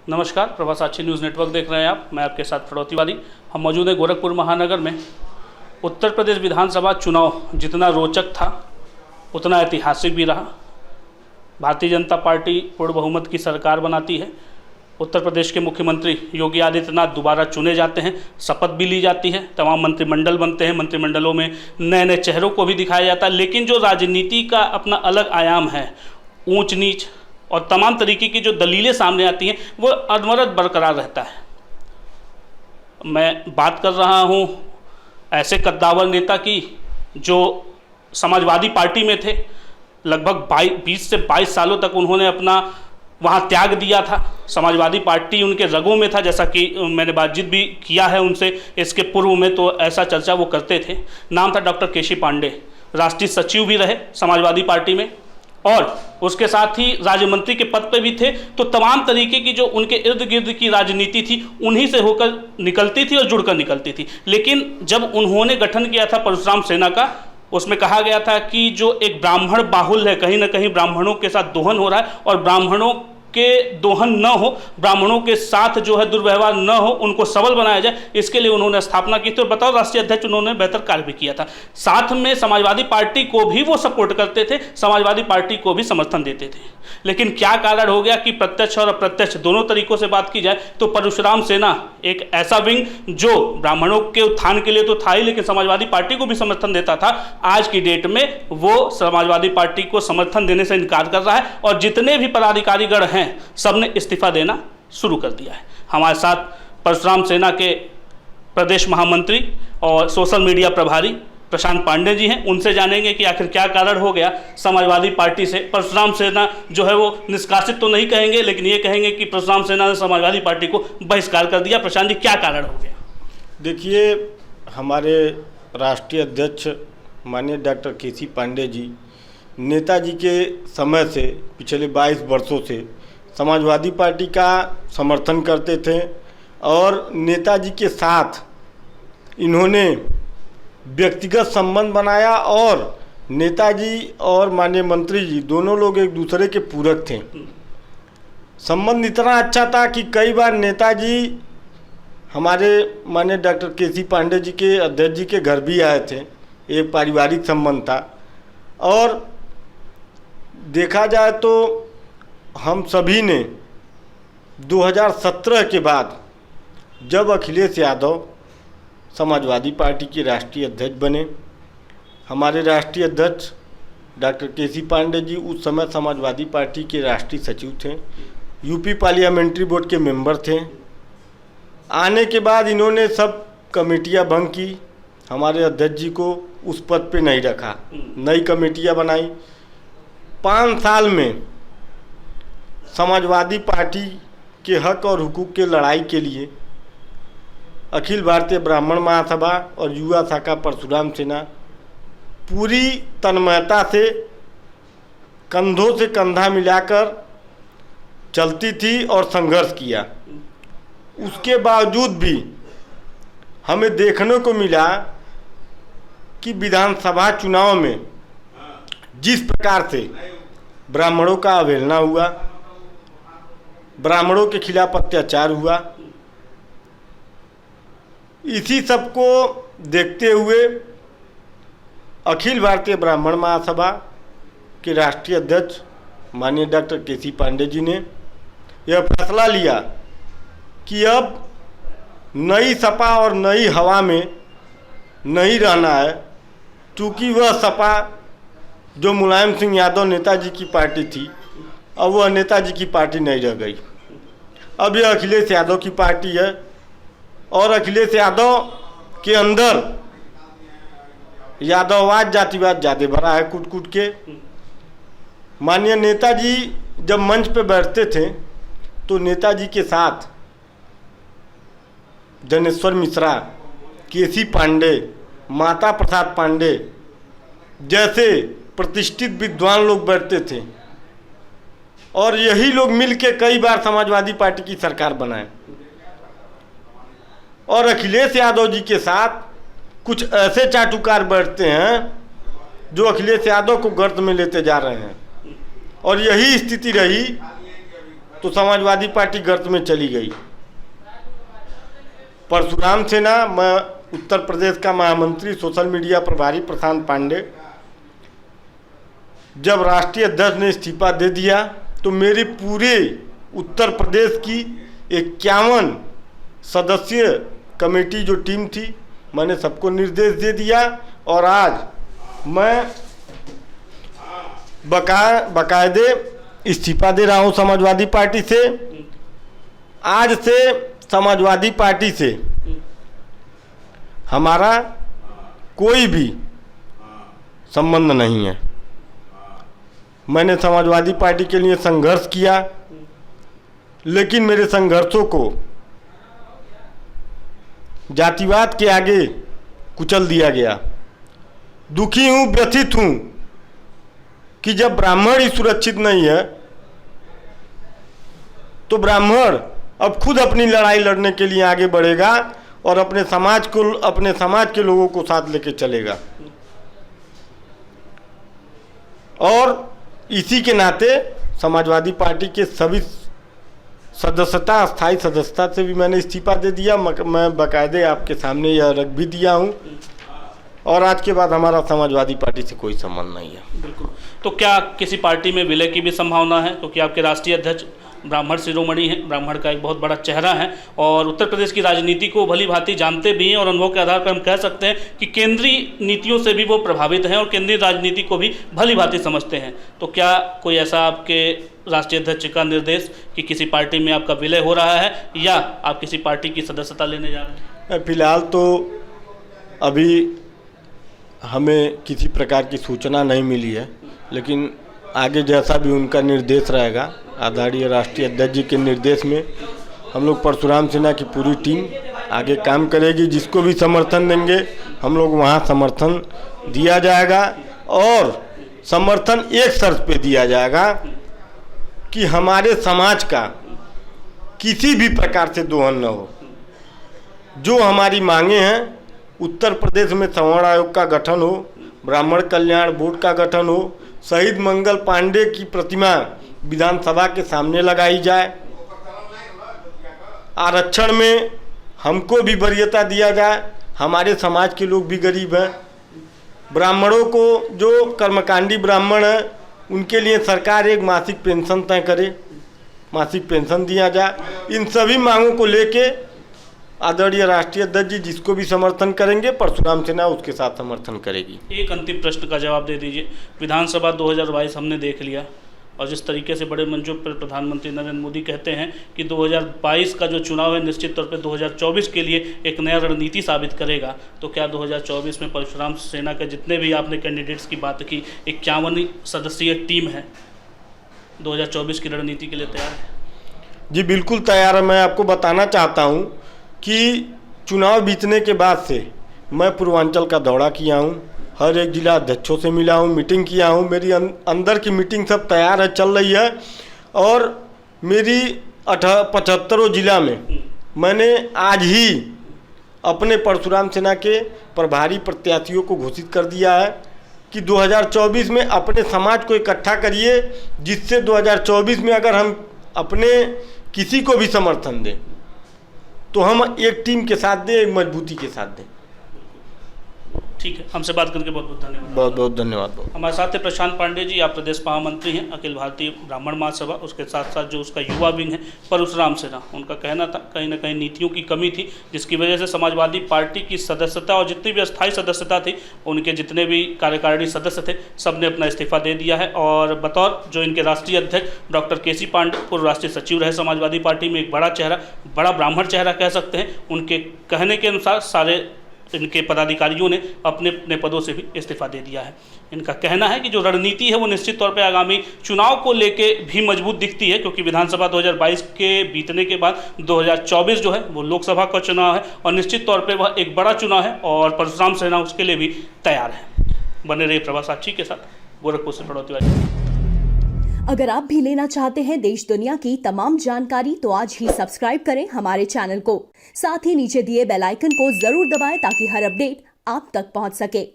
नमस्कार, प्रभा साक्षी news network देख रहे हैं आप। मैं आपके साथ फड़ौती वाली। हम मौजूद हैं गोरखपुर महानगर में। उत्तर प्रदेश विधानसभा चुनाव जितना रोचक था उतना ऐतिहासिक भी रहा। भारतीय जनता पार्टी पूर्ण बहुमत की सरकार बनाती है। उत्तर प्रदेश के मुख्यमंत्री योगी आदित्यनाथ दोबारा चुने जाते हैं, शपथ भी ली जाती है, तमाम मंत्रिमंडल बनते हैं, मंत्रिमंडलों में नए नए चेहरों को भी दिखाया जाता है। लेकिन जो राजनीति का अपना अलग आयाम है, ऊंच नीच और तमाम तरीके की जो दलीलें सामने आती हैं, वो अनवरत बरकरार रहता है। मैं बात कर रहा हूं ऐसे कद्दावर नेता की जो समाजवादी पार्टी में थे। लगभग 20 से 22 सालों तक उन्होंने अपना वहाँ त्याग दिया था। समाजवादी पार्टी उनके रगों में था, जैसा कि मैंने बातचीत भी किया है उनसे इसके पूर्व में, तो ऐसा चर्चा वो करते थे। नाम था डॉक्टर केसी पांडे। राष्ट्रीय सचिव भी रहे समाजवादी पार्टी में और उसके साथ ही राज्य मंत्री के पद पे भी थे। तो तमाम तरीके की जो उनके इर्द गिर्द की राजनीति थी उन्हीं से होकर निकलती थी और जुड़कर निकलती थी। लेकिन जब उन्होंने गठन किया था परशुराम सेना का, उसमें कहा गया था कि जो एक ब्राह्मण बाहुल्य है, कहीं ना कहीं ब्राह्मणों के साथ दोहन हो रहा है और ब्राह्मणों के दोहन न हो, ब्राह्मणों के साथ जो है दुर्व्यवहार न हो, उनको सबल बनाया जाए, इसके लिए उन्होंने स्थापना की थी। और बताओ, राष्ट्रीय अध्यक्ष उन्होंने बेहतर कार्य भी किया था। साथ में समाजवादी पार्टी को भी वो सपोर्ट करते थे, समाजवादी पार्टी को भी समर्थन देते थे। लेकिन क्या कारण हो गया कि प्रत्यक्ष और अप्रत्यक्ष दोनों तरीकों से बात की जाए तो परशुराम सेना एक ऐसा विंग जो ब्राह्मणों के उत्थान के लिए तो था ही, लेकिन समाजवादी पार्टी को भी समर्थन देता था, आज की डेट में वो समाजवादी पार्टी को समर्थन देने से इनकार कर रहा है और जितने भी पदाधिकारीगण हैं सबने इस्तीफा देना शुरू कर दिया है। हमारे साथ परशुराम सेना के प्रदेश महामंत्री और सोशल मीडिया प्रभारी प्रशांत पांडे जी हैं। उनसे जानेंगे कि आखिर क्या कारण हो गया समाजवादी पार्टी से परशुराम सेना जो है वो निष्कासित तो नहीं कहेंगे, लेकिन ये कहेंगे कि परशुराम सेना ने समाजवादी पार्टी को बहिष्कार कर दिया। प्रशांत जी, क्या कारण हो गया? देखिए, हमारे राष्ट्रीय अध्यक्ष माननीय डॉक्टर केसी पांडे जी नेताजी के समय से पिछले 22 वर्षों से समाजवादी पार्टी का समर्थन करते थे और नेताजी के साथ इन्होंने व्यक्तिगत संबंध बनाया और नेताजी और माननीय मंत्री जी दोनों लोग एक दूसरे के पूरक थे। संबंध इतना अच्छा था कि कई बार नेताजी हमारे माननीय डॉक्टर केसी पांडे जी के अध्यक्ष जी के घर भी आए थे। एक पारिवारिक संबंध था और देखा जाए तो हम सभी ने 2017 के बाद जब अखिलेश यादव समाजवादी पार्टी के राष्ट्रीय अध्यक्ष बने, हमारे राष्ट्रीय अध्यक्ष डॉक्टर केसी पांडे जी उस समय समाजवादी पार्टी के राष्ट्रीय सचिव थे, यूपी पार्लियामेंट्री बोर्ड के मेंबर थे। आने के बाद इन्होंने सब कमेटियां भंग की, हमारे अध्यक्ष जी को उस पद पे नहीं रखा, नई कमेटियां बनाई। 5 साल में समाजवादी पार्टी के हक और हुकूक के लड़ाई के लिए अखिल भारतीय ब्राह्मण महासभा और युवा शाखा परशुराम सेना पूरी तन्मयता से कंधों से कंधा मिलाकर चलती थी और संघर्ष किया। उसके बावजूद भी हमें देखने को मिला कि विधानसभा चुनाव में जिस प्रकार से ब्राह्मणों का अवहेलना हुआ, ब्राह्मणों के खिलाफ अत्याचार हुआ, इसी सब को देखते हुए अखिल भारतीय ब्राह्मण महासभा के राष्ट्रीय अध्यक्ष माननीय डॉक्टर केसी पांडे जी ने यह फैसला लिया कि अब नई सपा और नई हवा में नहीं रहना है, क्योंकि वह सपा जो मुलायम सिंह यादव नेताजी की पार्टी थी, अब वह नेताजी की पार्टी नहीं रह गई। अब यह अखिलेश यादव की पार्टी है और अखिलेश यादव के अंदर यादववाद जातिवाद ज़्यादा भरा है कूट कूट के। माननीय नेताजी जब मंच पे बैठते थे तो नेताजी के साथ जनेश्वर मिश्रा, केसी पांडे, माता प्रसाद पांडे जैसे प्रतिष्ठित विद्वान लोग बैठते थे और यही लोग मिलके कई बार समाजवादी पार्टी की सरकार बनाए। और अखिलेश यादव जी के साथ कुछ ऐसे चाटुकार बैठते हैं जो अखिलेश यादव को गर्त में लेते जा रहे हैं। और यही स्थिति रही तो समाजवादी पार्टी गर्त में चली गई। परशुराम सेना, मैं उत्तर प्रदेश का महामंत्री सोशल मीडिया प्रभारी प्रशांत पांडे, जब राष्ट्रीय अध्यक्ष ने इस्तीफा दे दिया तो मेरी पूरे उत्तर प्रदेश की 51 सदस्यीय कमेटी जो टीम थी, मैंने सबको निर्देश दे दिया और आज मैं बाकायदे इस्तीफा दे रहा हूं समाजवादी पार्टी से। आज से समाजवादी पार्टी से हमारा कोई भी संबंध नहीं है। मैंने समाजवादी पार्टी के लिए संघर्ष किया, लेकिन मेरे संघर्षों को जातिवाद के आगे कुचल दिया गया। दुखी हूं, व्यथित हूं कि जब ब्राह्मण ही सुरक्षित नहीं है तो ब्राह्मण अब खुद अपनी लड़ाई लड़ने के लिए आगे बढ़ेगा और अपने समाज के लोगों को साथ लेके चलेगा। और इसी के नाते समाजवादी पार्टी के सभी सदस्यता, अस्थायी सदस्यता से भी मैंने इस्तीफा दे दिया। मैं बाकायदे आपके सामने यह रख भी दिया हूं और आज के बाद हमारा समाजवादी पार्टी से कोई संबंध नहीं है। बिल्कुल। तो क्या किसी पार्टी में विलय की भी संभावना है, क्योंकि आपके राष्ट्रीय अध्यक्ष ब्राह्मण शिरोमणि हैं, ब्राह्मण का एक बहुत बड़ा चेहरा है और उत्तर प्रदेश की राजनीति को भली भांति जानते भी हैं और अनुभव के आधार पर हम कह सकते हैं कि केंद्रीय नीतियों से भी वो प्रभावित हैं और केंद्रीय राजनीति को भी भली भांति समझते हैं। तो क्या कोई ऐसा आपके राष्ट्रीय अध्यक्ष का निर्देश कि किसी पार्टी में आपका विलय हो रहा है या आप किसी पार्टी की सदस्यता लेने जा रहे हैं? फिलहाल तो अभी हमें किसी प्रकार की सूचना नहीं मिली है, लेकिन आगे जैसा भी उनका निर्देश रहेगा, आदरणीय राष्ट्रीय अध्यक्ष जी के निर्देश में हम लोग परशुराम सेना की पूरी टीम आगे काम करेगी। जिसको भी समर्थन देंगे हम लोग वहाँ समर्थन दिया जाएगा और समर्थन एक शर्त पे दिया जाएगा कि हमारे समाज का किसी भी प्रकार से दोहन न हो। जो हमारी मांगे हैं, उत्तर प्रदेश में सवर्ण आयोग का गठन हो, ब्राह्मण कल्याण बोर्ड का गठन हो, शहीद मंगल पांडे की प्रतिमा विधानसभा के सामने लगाई जाए, आरक्षण में हमको भी वरीयता दिया जाए। हमारे समाज के लोग भी गरीब हैं, ब्राह्मणों को जो कर्मकांडी ब्राह्मण हैं उनके लिए सरकार एक मासिक पेंशन तय करे, मासिक पेंशन दिया जाए। इन सभी मांगों को लेके आदरणीय राष्ट्रीय अध्यक्ष जी जिसको भी समर्थन करेंगे, परशुराम सेना उसके साथ समर्थन करेगी। एक अंतिम प्रश्न का जवाब दे दीजिए। विधानसभा 2022 हमने देख लिया और जिस तरीके से बड़े मंचों पर प्रधानमंत्री नरेंद्र मोदी कहते हैं कि 2022 का जो चुनाव है निश्चित तौर पे 2024 के लिए एक नया रणनीति साबित करेगा, तो क्या 2024 में परशुराम सेना के जितने भी आपने कैंडिडेट्स की बात की 51 सदस्यीय टीम है, 2024 की रणनीति के लिए तैयार है? जी बिल्कुल तैयार है। मैं आपको बताना चाहता हूँ कि चुनाव बीतने के बाद से मैं पूर्वांचल का दौरा किया हूँ, हर एक जिला अध्यक्षों से मिला हूँ, मीटिंग किया हूँ। मेरी अंदर की मीटिंग सब तैयार है, चल रही है और मेरी 75 जिला में मैंने आज ही अपने परशुराम सेना के प्रभारी प्रत्याशियों को घोषित कर दिया है कि 2024 में अपने समाज को इकट्ठा करिए, जिससे 2024 में अगर हम अपने किसी को भी समर्थन दें तो हम एक टीम के साथ दें, एक मजबूती के साथ दें। ठीक है, हमसे बात करके बहुत बहुत धन्यवाद। बहुत बहुत धन्यवाद। हमारे साथ थे प्रशांत पांडे जी, आप प्रदेश महामंत्री हैं अखिल भारतीय ब्राह्मण महासभा, उसके साथ साथ जो उसका युवा विंग है परशुराम सेना, उनका कहना था कहीं ना कहीं नीतियों की कमी थी जिसकी वजह से समाजवादी पार्टी की सदस्यता और जितनी भी अस्थायी सदस्यता थी, उनके जितने भी कार्यकारिणी सदस्य थे सब ने अपना इस्तीफा दे दिया है। और बतौर जो इनके राष्ट्रीय अध्यक्ष डॉक्टर केसी पांडे, पूर्व राष्ट्रीय सचिव रहे समाजवादी पार्टी में, एक बड़ा चेहरा, बड़ा ब्राह्मण चेहरा कह सकते हैं, उनके कहने के अनुसार सारे इनके पदाधिकारियों ने अपने अपने पदों से भी इस्तीफा दे दिया है। इनका कहना है कि जो रणनीति है वो निश्चित तौर पे आगामी चुनाव को लेके भी मजबूत दिखती है, क्योंकि विधानसभा 2022 के बीतने के बाद 2024 जो है वो लोकसभा का चुनाव है और निश्चित तौर पे वह एक बड़ा चुनाव है और परशुराम सेना उसके लिए भी तैयार है। बने रहिए प्रभा साक्षी के साथ। गोरखपुर से प्रणव तिवारी। अगर आप भी लेना चाहते हैं देश दुनिया की तमाम जानकारी तो आज ही सब्सक्राइब करें हमारे चैनल को। साथ ही नीचे दिए बेल आइकन को जरूर दबाएं ताकि हर अपडेट आप तक पहुंच सके।